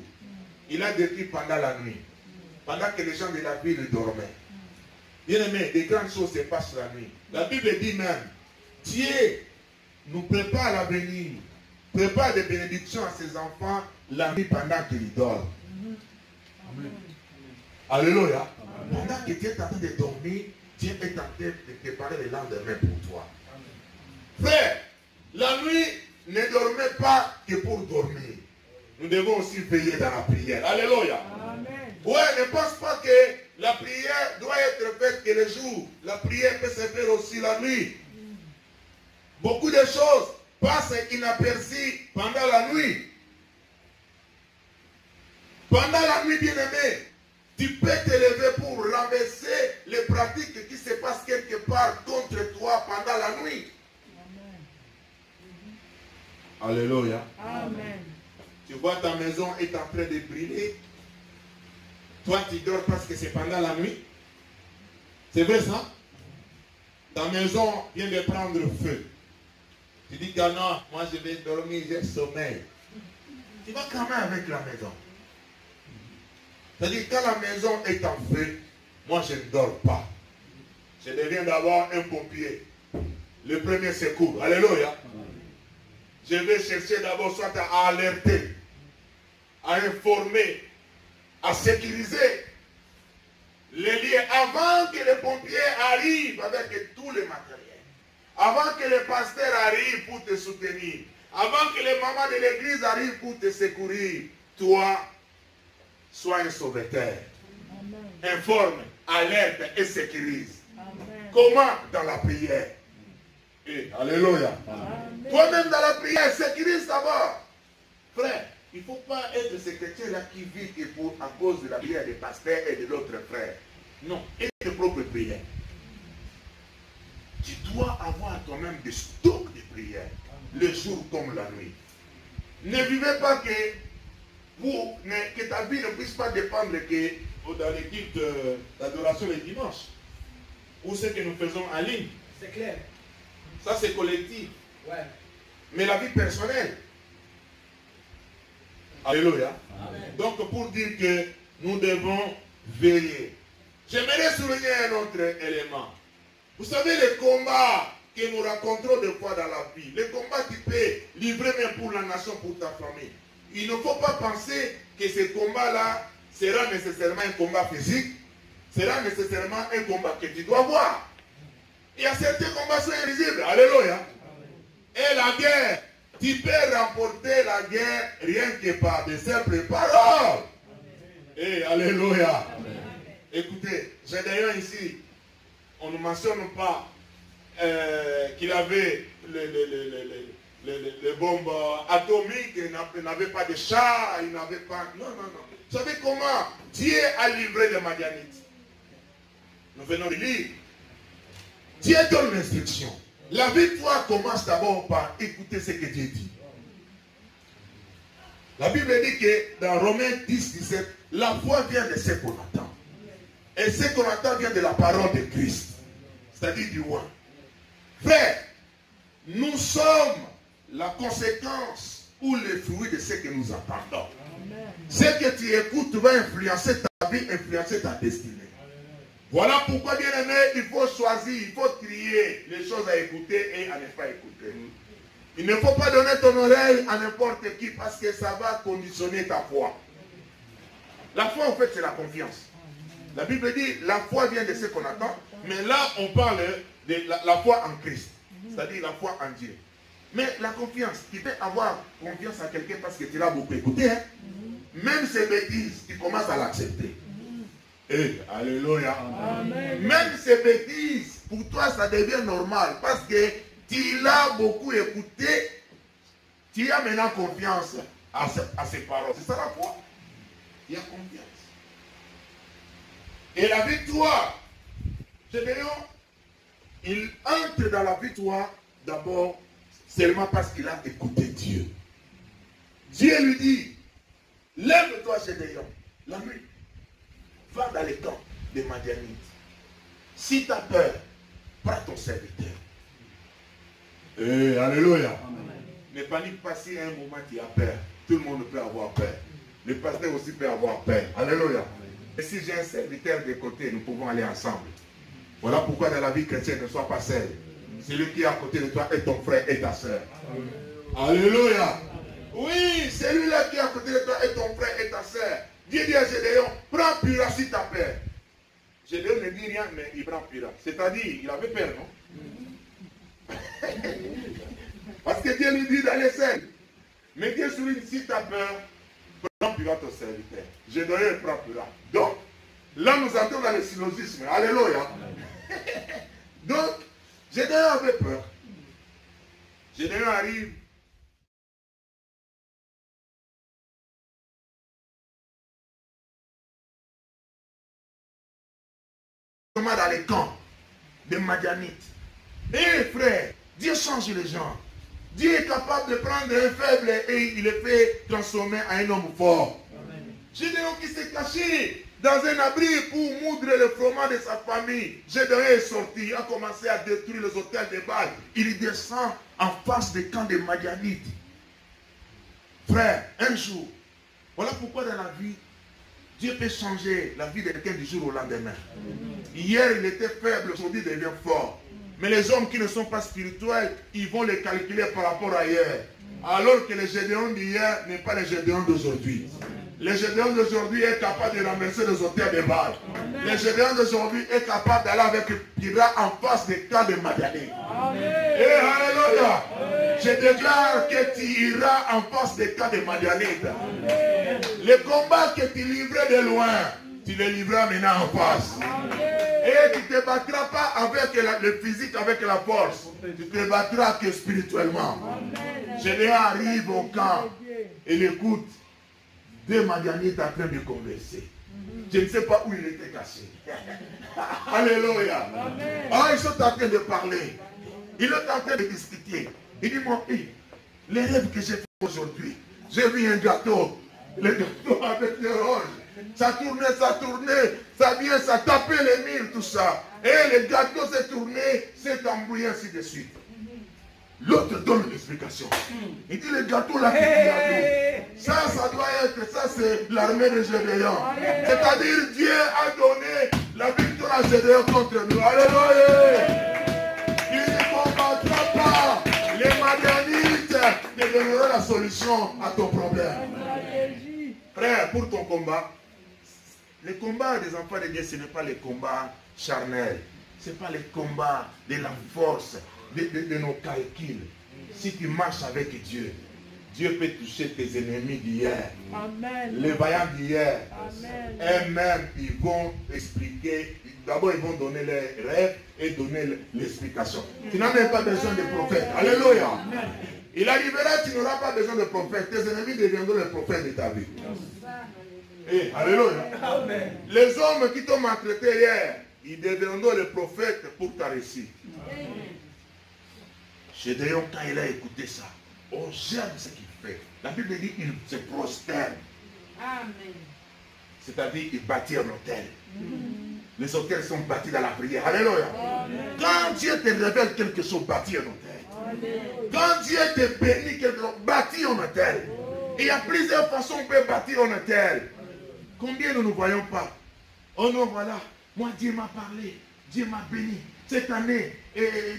Il a détruit pendant la nuit. Pendant que les gens de la ville dormaient. Bien aimé, des grandes choses se passent la nuit. La Bible dit même, Dieu nous prépare l'avenir, prépare des bénédictions à ses enfants la nuit pendant qu'ils dorment. Amen. Alléluia. Pendant que tu es en train de dormir, Dieu est en train de préparer le lendemain pour toi. Frère, la nuit, ne dormez pas que pour dormir. Nous devons aussi veiller dans la prière. Alléluia. Amen. Ouais, ne pense pas que la prière doit être faite que le jour. La prière peut se faire aussi la nuit. Beaucoup de choses passent inaperçues pendant la nuit. Pendant la nuit, bien-aimé, tu peux te lever pour renverser les pratiques qui se passent quelque part contre toi pendant la nuit. Amen. Alléluia. Amen. Tu vois ta maison est en train de brûler. Toi tu dors parce que c'est pendant la nuit. C'est vrai ça? Ta maison vient de prendre feu. Tu dis que non, moi je vais dormir, j'ai sommeil. Tu vas quand même avec la maison. C'est-à-dire quand la maison est en feu, moi je ne dors pas. je deviens d'abord un pompier. Le premier secours. Alléluia. Je vais chercher d'abord soit à alerter, à informer, à sécuriser les lieux avant que les pompiers arrivent avec tous les matériels. Avant que les pasteurs arrivent pour te soutenir. Avant que les mamans de l'église arrivent pour te secourir. Toi, sois un sauveteur. Amen. Informe, alerte et sécurise. Amen. Comment? Dans la prière. Et, alléluia. Toi-même dans la prière, sécurise d'abord. Frère, il ne faut pas être ce chrétien-là qui vit et pour, à cause de la prière des pasteurs et de l'autre frère. Non, et tes propres prières. Tu dois avoir toi-même des stocks de prières, le jour comme la nuit. Ne vivez pas que ta vie ne puisse pas dépendre que dans l'équipe d'adoration les dimanches, ou ce que nous faisons en ligne. C'est clair. Ça c'est collectif. Ouais. Mais la vie personnelle. Alléluia. Amen. Donc pour dire que nous devons veiller. J'aimerais souligner un autre élément. Vous savez les combats que nous rencontrons des fois dans la vie, les combats que tu peux livrer même pour la nation, pour ta famille. Il ne faut pas penser que ce combat-là sera nécessairement un combat physique, sera nécessairement un combat que tu dois voir. Il y a certains combats qui sont invisibles. Alléluia. Et la guerre, tu peux remporter la guerre rien que par de simples paroles. Et alléluia. Amen. Écoutez, j'ai d'ailleurs ici, on ne mentionne pas qu'il avait les bombes atomiques, il n'avait pas de chars, il n'avait pas... Non, non, non. Vous savez comment Dieu a livré les Madianites? Nous venons de lire. Dieu donne l'instruction. La victoire commence d'abord par écouter ce que Dieu dit. La Bible dit que dans Romains 10, 17, la foi vient de ce qu'on attend. Et ce qu'on attend vient de la parole de Christ. C'est-à-dire du roi. Frère, nous sommes la conséquence ou le fruit de ce que nous attendons. Amen. Ce que tu écoutes va influencer ta vie, influencer ta destinée. Voilà pourquoi, bien aimé, il faut choisir, il faut trier les choses à écouter et à ne pas écouter. Il ne faut pas donner ton oreille à n'importe qui parce que ça va conditionner ta foi. La foi, en fait, c'est la confiance. La Bible dit, la foi vient de ce qu'on attend, mais là, on parle de la foi en Christ, c'est-à-dire la foi en Dieu. Mais la confiance, tu peux avoir confiance en quelqu'un parce que tu l'as beaucoup écouté. Hein? Même ses bêtises, tu commences à l'accepter. Hey, alléluia. Amen. Même ces bêtises, pour toi, ça devient normal parce que tu l'as beaucoup écouté, tu as maintenant confiance à ses paroles. C'est ça la foi. Tu as confiance. Et la victoire, il entre dans la victoire d'abord seulement parce qu'il a écouté Dieu. Dieu lui dit, lève-toi, Gédéon, la nuit. Va dans les camps des Madianites. Si tu as peur, prends ton serviteur. Alléluia. Amen. Ne panique pas si à un moment tu as peur. Tout le monde peut avoir peur. Le pasteur aussi peut avoir peur. Alléluia. Amen. Et si j'ai un serviteur de côté, nous pouvons aller ensemble. Voilà pourquoi dans la vie chrétienne, ne sois pas seul. Celui qui est à côté de toi est ton frère et ta soeur. Alléluia. Oui, celui-là qui est à côté de toi est ton frère et ta soeur. Dieu dit à Gédéon, prends Pura si tu as peur. Gédéon ne dit rien, mais il prend Pura. C'est-à-dire, il avait peur, non? Parce que Dieu lui dit d'aller seul. Mais Dieu souligne, si tu as peur, prends Pura ton serviteur. Gédéon prend Pura. Donc, là nous entrons dans le syllogisme. Alléluia. Donc, Gédéon avait peur. Gédéon arrive. Dans les camps des Madianites. Et frère, Dieu change les gens. Dieu est capable de prendre un faible et il le fait transformer en un homme fort. Gédéon qui s'est caché dans un abri pour moudre le froment de sa famille. Gédéon est sorti, il a commencé à détruire les hôtels de Baal. Il descend en face des camps des Madianites. Frère, un jour, voilà pourquoi dans la vie, Dieu peut changer la vie de quelqu'un du jour au lendemain. Hier, il était faible, aujourd'hui, il devient fort. Mais les hommes qui ne sont pas spirituels, ils vont les calculer par rapport à hier. Alors que les Gédéons d'hier n'est pas les Gédéons d'aujourd'hui. Les Gédéons d'aujourd'hui est capable de renverser les auteurs de Baal. Les Gédéons d'aujourd'hui est capable d'aller avec Pira en face des camps de Madiané. Et alléluia. Je déclare que tu iras en face des camps de Madianites. Les combats que tu livrais de loin, tu les livras maintenant en face. Et tu ne te battras pas avec le physique, avec la force. Tu te battras que spirituellement. Gédéon arrive au camp et l'écoute. Deux Madianites en train de converser. Je ne sais pas où il était caché. Alléluia. Ah, ils sont en train de parler. Ils sont en train de discuter. Il dit, moi, les rêves que j'ai fait aujourd'hui, j'ai vu un gâteau. Le gâteau avec les roches. Ça tournait, ça vient, ça tapait les murs, tout ça. Et le gâteau s'est tourné, s'est embrouillé ainsi de suite. L'autre donne l'explication. Il dit le gâteau là, ça doit être, ça c'est l'armée de Gédéon. C'est-à-dire Dieu a donné la victoire à Gédéon contre nous. Alléluia. Il ne combattra pas. Les Madianites te donneront la solution à ton problème. Frère, pour ton combat, le combat des enfants de Dieu, ce n'est pas les combats charnels. Ce n'est pas les combats de la force. De nos calculs. Si tu marches avec Dieu, Dieu peut toucher tes ennemis d'hier. Les vaillants d'hier. Eux-mêmes, ils vont expliquer. D'abord, ils vont donner les rêves et donner l'explication. Tu n'as même pas besoin de prophète. Alléluia. Il arrivera, tu n'auras pas besoin de prophète. Tes ennemis deviendront les prophètes de ta vie. Et, alléluia. Les hommes qui t'ont maltraité hier, ils deviendront les prophètes pour ta réussite. Gédéon, quand il a écouté ça, oh, j'aime ce qu'il fait. La Bible dit qu'il se prosterne. C'est-à-dire qu'il bâtit un hôtel. Les hôtels sont bâtis dans la prière. Alléluia. Quand Dieu te révèle quelque chose, bâtis un hôtel. Quand Dieu te bénit quelque chose, bâtis un hôtel. Et il y a plusieurs façons on peut bâtir un hôtel. Combien nous ne voyons pas? Oh non, voilà. Moi, Dieu m'a parlé. Dieu m'a béni. Cette année,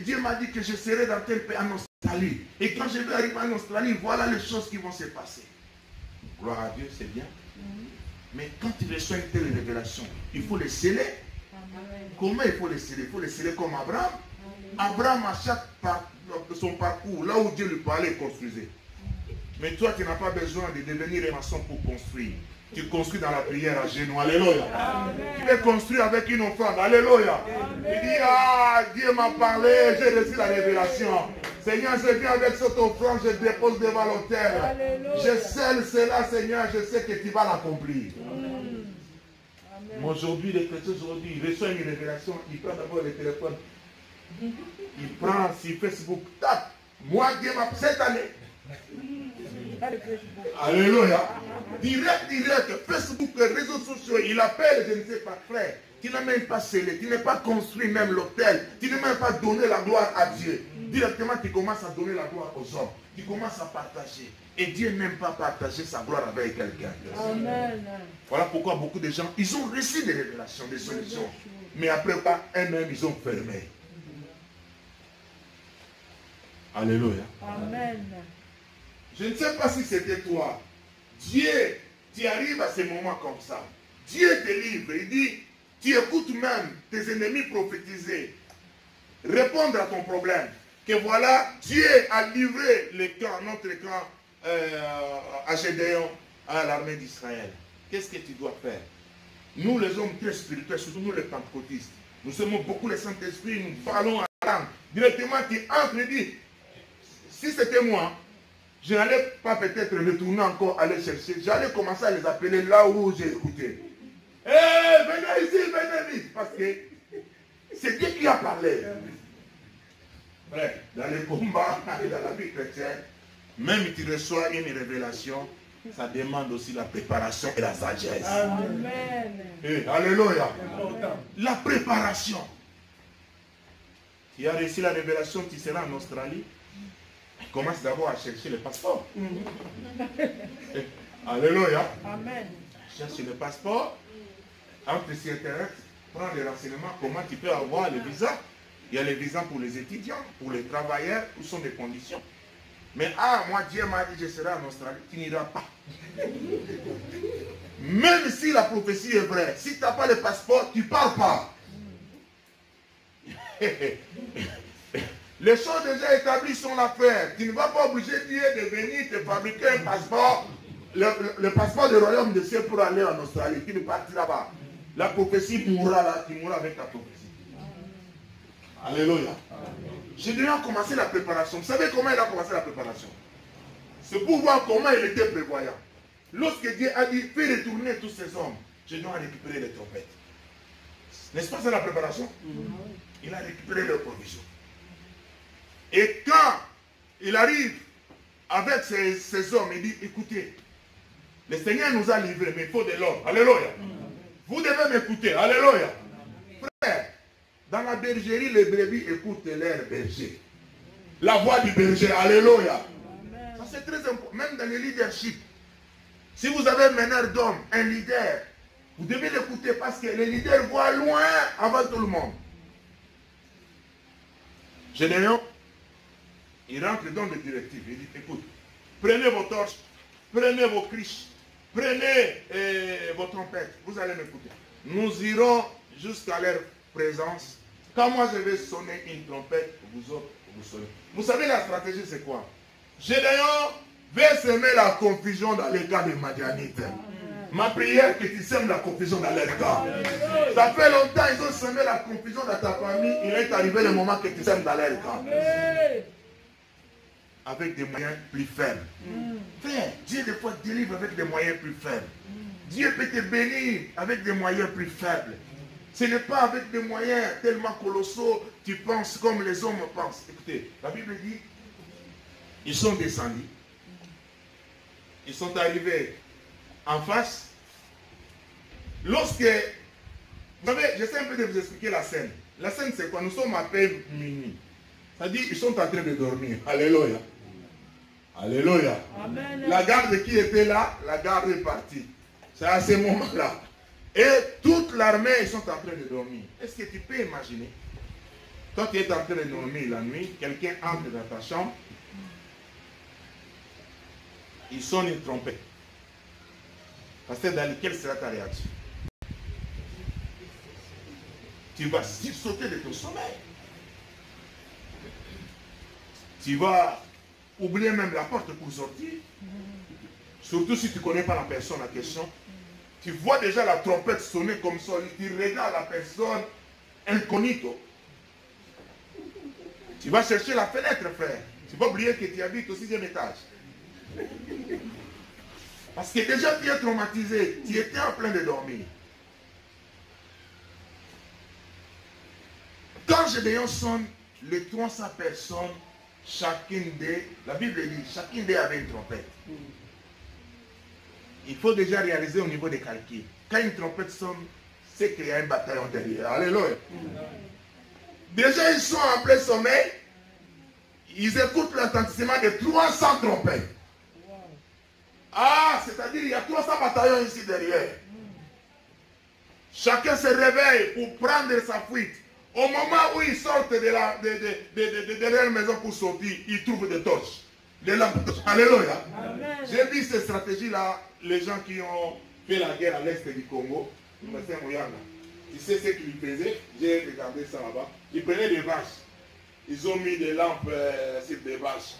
Dieu m'a dit que je serai dans tel pays en Australie. Et quand je vais arriver en Australie, voilà les choses qui vont se passer. Gloire à Dieu, c'est bien. Mais quand tu reçois une telle révélation, il faut les sceller. Comment il faut les sceller? Il faut les sceller comme Abraham. Abraham, à chaque son parcours, là où Dieu lui parlait, il construisait. Mais toi, tu n'as pas besoin de devenir un maçon pour construire. Tu construis dans la prière à genoux. Alléluia. Tu veux construire avec une offrande. Alléluia. Il dit, ah, Dieu m'a parlé, j'ai reçu la révélation. Seigneur, je viens avec cette offrande, je dépose devant l'autel. Je scelle cela, Seigneur, je sais que tu vas l'accomplir. Mais aujourd'hui, les chrétiens aujourd'hui, ils reçoivent une révélation, ils prennent d'abord le téléphone. Ils prennent sur Facebook, tac, moi, Dieu m'a cette année. Alléluia. Direct, Facebook, réseaux sociaux, il appelle, je ne sais pas, frère. Tu n'as même pas scellé, tu n'as pas construit même l'autel, tu n'as même pas donné la gloire à Dieu. Directement, tu commences à donner la gloire aux hommes. Tu commences à partager. Et Dieu n'aime pas partager sa gloire avec quelqu'un. Voilà pourquoi beaucoup de gens, ils ont reçu des révélations, des solutions. Mais après, pas eux-mêmes, ils ont fermé. Alléluia. Amen. Je ne sais pas si c'était toi. Dieu, tu arrives à ces moments comme ça. Dieu te livre. Il dit, tu écoutes même tes ennemis prophétiser. Répondre à ton problème. Que voilà, Dieu a livré le camp, notre camp à Gédéon, à l'armée d'Israël. Qu'est-ce que tu dois faire? Nous, les hommes très spirituels, surtout nous les pentecôtistes, nous aimons beaucoup le Saint-Esprit, nous parlons en langue. Directement, tu entres et dis, si c'était moi, je n'allais pas peut-être retourner encore aller chercher. J'allais commencer à les appeler là où j'ai écouté. Hé, venez ici, venez vite. Parce que c'est Dieu qui a parlé. Frère, dans les combats, dans la vie chrétienne, même si tu reçois une révélation, ça demande aussi la préparation et la sagesse. Amen. Hey, alléluia. La préparation. Tu as reçu la révélation, tu seras en Australie. Commence d'abord à chercher le passeport. Alléluia. Amen. cherche le passeport, entre sur Internet, prends les renseignements, comment tu peux avoir le visa. Il y a les visas pour les étudiants, pour les travailleurs, où sont les conditions. Mais moi Dieu m'a dit je serai en Australie, tu n'iras pas. Même si la prophétie est vraie, si tu n'as pas le passeport, tu ne pars pas. Les choses déjà établies sont l'affaire. Tu ne vas pas obliger Dieu de venir te fabriquer un passeport, le passeport du royaume de ciel pour aller en Australie. Tu ne partiras pas. La prophétie mourra là, tu mourras avec ta prophétie. Alléluia. J'ai déjà commencé la préparation. Vous savez comment il a commencé la préparation? C'est pour voir comment il était prévoyant. Lorsque Dieu a dit, fais retourner tous ces hommes, je dois récupérer les trompettes. N'est-ce pas ça la préparation? Il a récupéré leurs provisions. Et quand il arrive avec ces hommes, il dit, écoutez, le Seigneur nous a livrés, mais il faut de l'ordre. Alléluia. Vous devez m'écouter. Alléluia. Frère, dans la bergerie, les brebis écoutent leur berger. La voix du berger. Alléluia. Ça c'est très important. Même dans le leadership. Si vous avez un meneur d'homme, un leader, vous devez l'écouter parce que le leader voit loin avant tout le monde. Gédéon, il rentre dans le directif. Il dit, écoute, prenez vos torches, prenez vos criches, prenez vos trompettes. Vous allez m'écouter. Nous irons jusqu'à leur présence. Quand moi je vais sonner une trompette, vous autres, vous sonnez. Vous savez la stratégie c'est quoi? Gédéon veut semer la confusion dans les cas des Madianites. Ma prière que tu sèmes la confusion dans leur cas. Ça fait longtemps ils ont semé la confusion dans ta famille. Il est arrivé le moment que tu sèmes dans leur cas. Avec des moyens plus faibles. Frère, Dieu des fois délivre avec des moyens plus faibles. Dieu peut te bénir avec des moyens plus faibles. Ce n'est pas avec des moyens tellement colossaux, tu penses comme les hommes pensent. Écoutez, la Bible dit, ils sont descendus. Ils sont arrivés en face. Lorsque, vous savez, j'essaie un peu de vous expliquer la scène. La scène c'est quoi? Nous sommes à peine minuit. C'est-à-dire, ils sont en train de dormir. Alléluia. Alléluia. Amen. La garde qui était là, la garde est partie. C'est à ce moment-là. Et toute l'armée, ils sont en train de dormir. Est-ce que tu peux imaginer? Quand tu es en train de dormir la nuit, quelqu'un entre dans ta chambre, il sonne une trompette. Parce que dans quelle sera ta réaction? Tu vas sauter de ton sommeil. Tu vas oublier même la porte pour sortir. Surtout si tu ne connais pas la personne en question. Tu vois déjà la trompette sonner comme ça. Tu regardes la personne incognito. Tu vas chercher la fenêtre, frère. Tu vas oublier que tu habites au 6e étage. Parce que déjà tu es traumatisé. Tu étais en train de dormir. Quand Gédéon sonne, les 300 personnes, chacune d'eux, la Bible dit, chacune d'eux avait une trompette. Il faut déjà réaliser au niveau des calculs. Quand une trompette sonne, c'est qu'il y a un bataillon derrière. Alléluia. Déjà, ils sont en plein sommeil. Ils écoutent l'attentissement de 300 trompettes. Ah, c'est-à-dire il y a 300 bataillons ici derrière. Chacun se réveille pour prendre sa fuite. Au moment où ils sortent de leur maison pour sortir, ils trouvent des torches. Des lampes. Alléluia. J'ai vu ces stratégies-là, les gens qui ont fait la guerre à l'est du Congo. Tu sais ce qu'ils faisaient? J'ai regardé ça là-bas. Ils prenaient des vaches. Ils ont mis des lampes sur des vaches.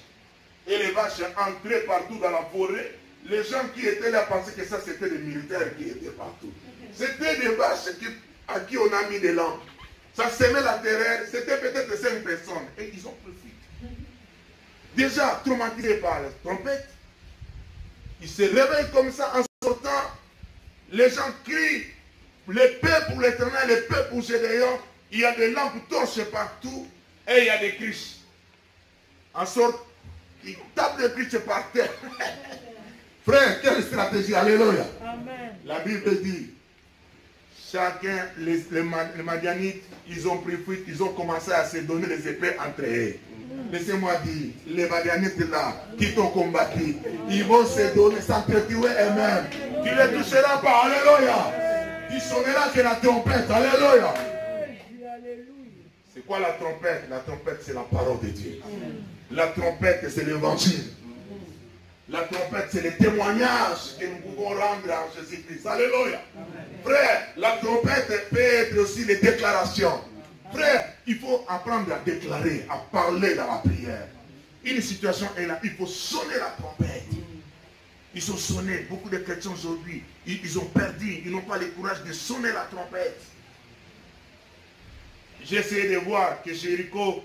Et les vaches entraient partout dans la forêt. Les gens qui étaient là pensaient que ça c'était des militaires qui étaient partout. C'était des vaches à qui on a mis des lampes. Ça semait la terreur. C'était peut-être 5 personnes. Et ils ont pris fuite. Déjà traumatisés par la trompette. Ils se réveillent comme ça en sortant. Les gens crient. Le paix pour l'Éternel, le paix pour Gédéon. Il y a des lampes torches partout. Et il y a des criches. En sorte, ils tapent des criches par terre. Frère, quelle stratégie, alléluia. Amen. La Bible dit, chacun, les Madianites, ils ont pris fuite, ils ont commencé à se donner les épées entre eux. Laissez-moi dire, les Madianites là, qui t'ont combattu, ils vont se donner, s'entretuer eux-mêmes. Tu ne les toucheras pas. Alléluia. Tu sonneras que la trompette. Alléluia. C'est quoi la trompette? La trompette, c'est la parole de Dieu. La trompette, c'est l'évangile. La trompette, c'est les témoignages que nous pouvons rendre en Jésus-Christ. Alléluia. Frère, la trompette peut être aussi les déclarations. Frère, il faut apprendre à déclarer, à parler dans la prière. Une situation est là, il faut sonner la trompette. Ils ont sonné. Beaucoup de chrétiens aujourd'hui, ils ont perdu, ils n'ont pas le courage de sonner la trompette. J'ai essayé de voir que Jéricho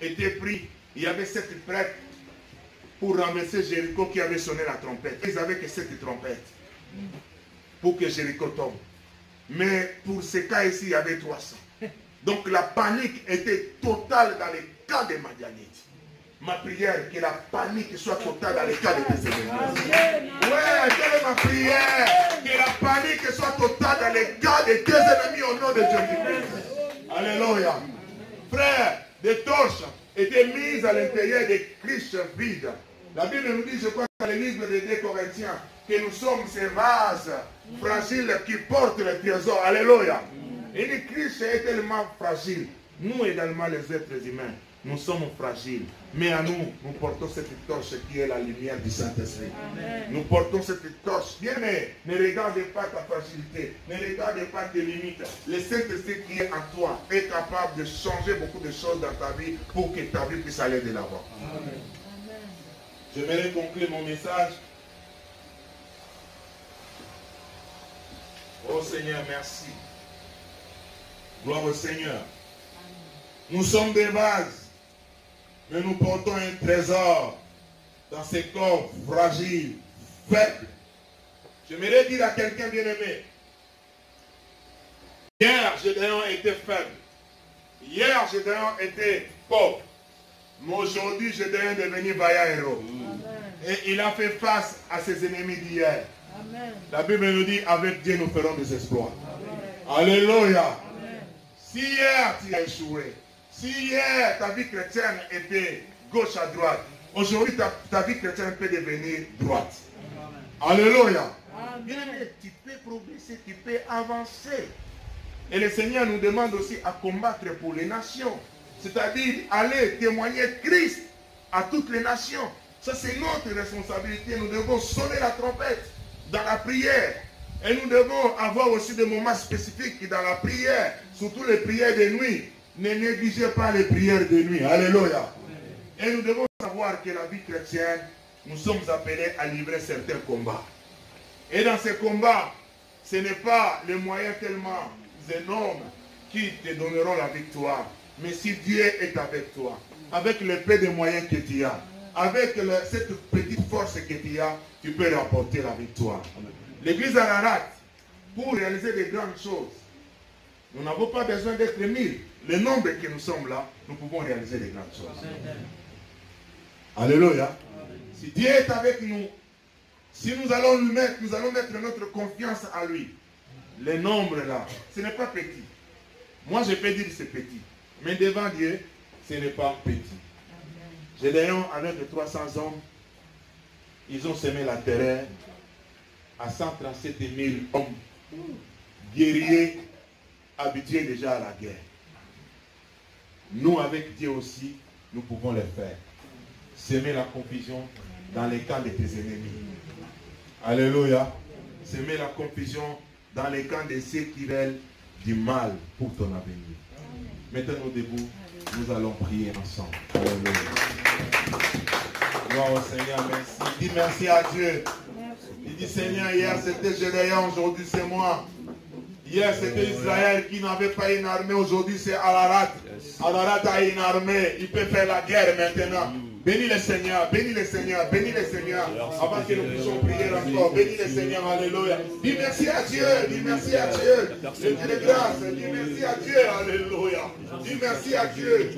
était pris. Il y avait 7 prêtres pour renverser Jéricho qui avait sonné la trompette. Ils n'avaient que 7 trompettes pour que Jéricho tombe. Mais pour ce cas ici, il y avait 300. Donc la panique était totale dans les cas des Madianites. Ma prière, que la panique soit totale dans les cas de tes ennemis. Ouais, quelle est ma prière? Que la panique soit totale dans les cas de tes ennemis au nom de Jésus-Christ. Alléluia. Frère, des torches étaient mises à l'intérieur des criches vides. La Bible nous dit, je crois, dans le livre des 2 Corinthiens, que nous sommes ces vases fragiles qui portent le trésor. Alléluia. Et une criche est tellement fragile. Nous également, les êtres humains, nous sommes fragiles. Mais à nous, nous portons cette torche qui est la lumière du Saint-Esprit. Nous portons cette torche. Bien, mais ne regardez pas ta fragilité. Ne regardez pas tes limites. Le Saint-Esprit qui est en toi est capable de changer beaucoup de choses dans ta vie pour que ta vie puisse aller de l'avant. J'aimerais conclure mon message. Oh Seigneur, merci. Gloire au Seigneur. Nous sommes des vases, mais nous portons un trésor dans ces corps fragiles, faibles. J'aimerais dire à quelqu'un bien-aimé, hier, Gédéon était faible. Hier, Gédéon était pauvre. Mais aujourd'hui, Gédéon est devenu vaillant héros. Et il a fait face à ses ennemis d'hier. La Bible nous dit, avec Dieu, nous ferons des exploits. Alléluia. Si hier, tu as échoué, si hier, ta vie chrétienne était gauche à droite, aujourd'hui, ta vie chrétienne peut devenir droite. Alléluia. Tu peux progresser, tu peux avancer. Et le Seigneur nous demande aussi à combattre pour les nations. C'est-à-dire, aller témoigner Christ à toutes les nations. Ça, c'est notre responsabilité. Nous devons sonner la trompette dans la prière. Et nous devons avoir aussi des moments spécifiques dans la prière, surtout les prières de nuit. Ne négligez pas les prières de nuit. Alléluia. Et nous devons savoir que la vie chrétienne, nous sommes appelés à livrer certains combats. Et dans ces combats, ce n'est pas les moyens tellement énormes qui te donneront la victoire. Mais si Dieu est avec toi, avec le peu de moyens que tu as, avec cette petite force que tu as, tu peux remporter la victoire. L'église Ararat, pour réaliser de grandes choses, nous n'avons pas besoin d'être 1000. Le nombre que nous sommes là, nous pouvons réaliser de grandes choses. Alléluia. Si Dieu est avec nous, si nous allons mettre notre confiance à lui, le nombre là, ce n'est pas petit. Moi, je peux dire que c'est petit. Mais devant Dieu, ce n'est pas petit. Gédéon, avec les 300 hommes, ils ont semé la terreur à 137 000 hommes guerriers habitués déjà à la guerre. Nous, avec Dieu aussi, nous pouvons le faire. Semer la confusion dans les camps de tes ennemis. Alléluia. Semer la confusion dans les camps de ceux qui veulent du mal pour ton avenir. Mettons-nous debout, nous allons prier ensemble. Alléluia. Gloire au Seigneur, merci. Dis merci à Dieu. Il dit Seigneur, hier c'était Gédéon, aujourd'hui c'est moi. Hier c'était Israël qui n'avait pas une armée, aujourd'hui c'est Ararat. Ararat a une armée, il peut faire la guerre maintenant. Bénis le Seigneur, bénis le Seigneur, bénis le Seigneur. Avant que nous puissions prier encore, bénis le Seigneur, alléluia. Dis merci à Dieu, dis merci à Dieu. Je te dis grâce, dis merci à Dieu, alléluia. Dis merci à Dieu.